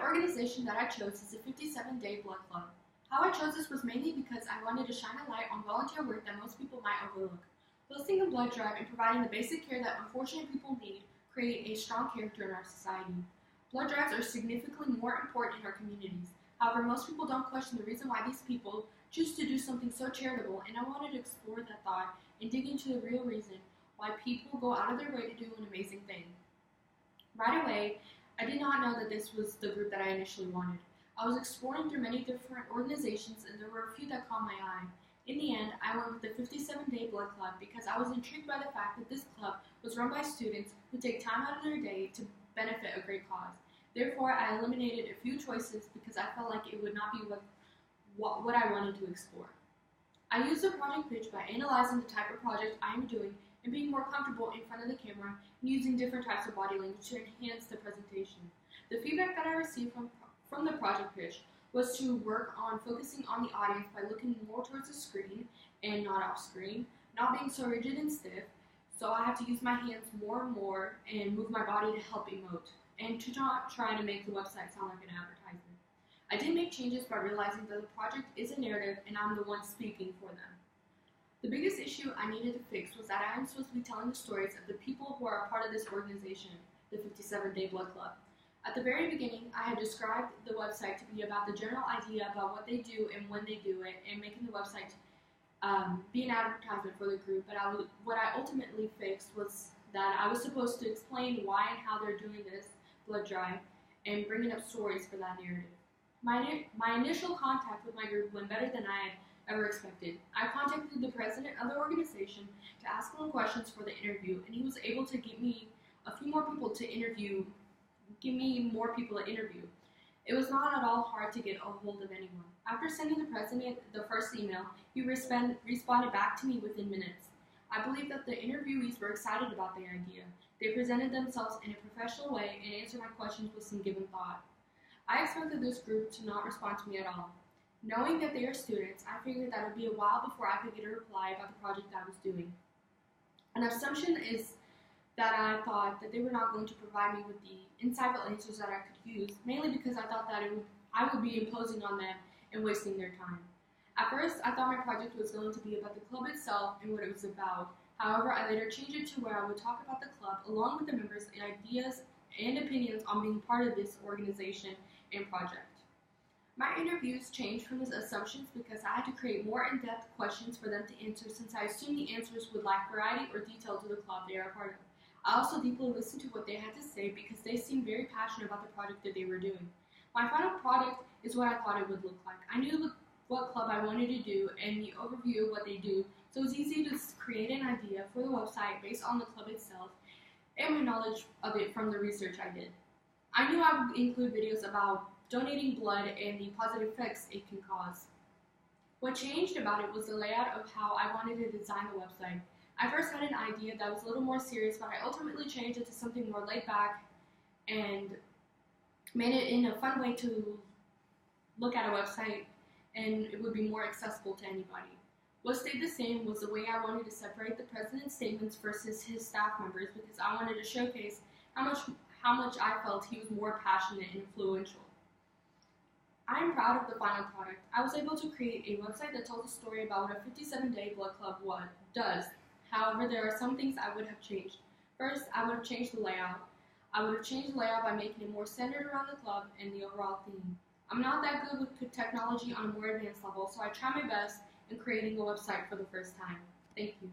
organization that I chose is the 57-Day Blood Club. How I chose this was mainly because I wanted to shine a light on volunteer work that most people might overlook. Hosting a blood drive and providing the basic care that unfortunate people need create a strong character in our society. Blood drives are significantly more important in our communities. However, most people don't question the reason why these people choose to do something so charitable, and I wanted to explore that thought and dig into the real reason why people go out of their way to do an amazing thing. Right away, I did not know that this was the group that I initially wanted. I was exploring through many different organizations, and there were a few that caught my eye. In the end, I went with the 57-Day Blood Club because I was intrigued by the fact that this club was run by students who take time out of their day to benefit a great cause. Therefore, I eliminated a few choices because I felt like it would not be what I wanted to explore. I used the project pitch by analyzing the type of project I am doing and being more comfortable in front of the camera and using different types of body language to enhance the presentation. The feedback that I received from the project pitch was to work on focusing on the audience by looking more towards the screen and not off screen, not being so rigid and stiff, so I have to use my hands more and more and move my body to help emote, and to not try to make the website sound like an advertisement. I did make changes by realizing that the project is a narrative and I'm the one speaking for them. The biggest issue I needed to fix was that I am supposed to be telling the stories of the people who are a part of this organization, the 57-Day Blood Club. At the very beginning, I had described the website to be about the general idea about what they do and when they do it, and making the website be an advertisement for the group, but what I ultimately fixed was that I was supposed to explain why and how they're doing this blood drive and bringing up stories for that narrative. My initial contact with my group went better than I had ever expected. I contacted the president of the organization to ask him questions for the interview, and he was able to give me more people to interview. It was not at all hard to get a hold of anyone. After sending the president the first email, he responded back to me within minutes. I believe that the interviewees were excited about the idea. They presented themselves in a professional way and answered my questions with some given thought. I expected this group to not respond to me at all. Knowing that they are students, I figured that it would be a while before I could get a reply about the project I was doing. An assumption is that I thought that they were not going to provide me with the insightful answers that I could use, mainly because I thought that I would be imposing on them and wasting their time. At first, I thought my project was going to be about the club itself and what it was about. However, I later changed it to where I would talk about the club along with the members and ideas and opinions on being part of this organization and project. My interviews changed from these assumptions because I had to create more in-depth questions for them to answer, since I assumed the answers would lack variety or detail to the club they are a part of. I also deeply listened to what they had to say because they seemed very passionate about the project that they were doing. My final product is what I thought it would look like. I knew what club I wanted to do and the overview of what they do, so it was easy to create an idea for the website based on the club itself and my knowledge of it from the research I did. I knew I would include videos about donating blood and the positive effects it can cause. What changed about it was the layout of how I wanted to design the website. I first had an idea that was a little more serious, but I ultimately changed it to something more laid back and made it in a fun way to look at a website, and it would be more accessible to anybody. What stayed the same was the way I wanted to separate the president's statements versus his staff members, because I wanted to showcase how much I felt he was more passionate and influential. I am proud of the final product. I was able to create a website that tells a story about what a 57-Day Blood Club does. However, there are some things I would have changed. First, I would have changed the layout. I would have changed the layout by making it more centered around the club and the overall theme. I'm not that good with technology on a more advanced level, so I try my best in creating a website for the first time. Thank you.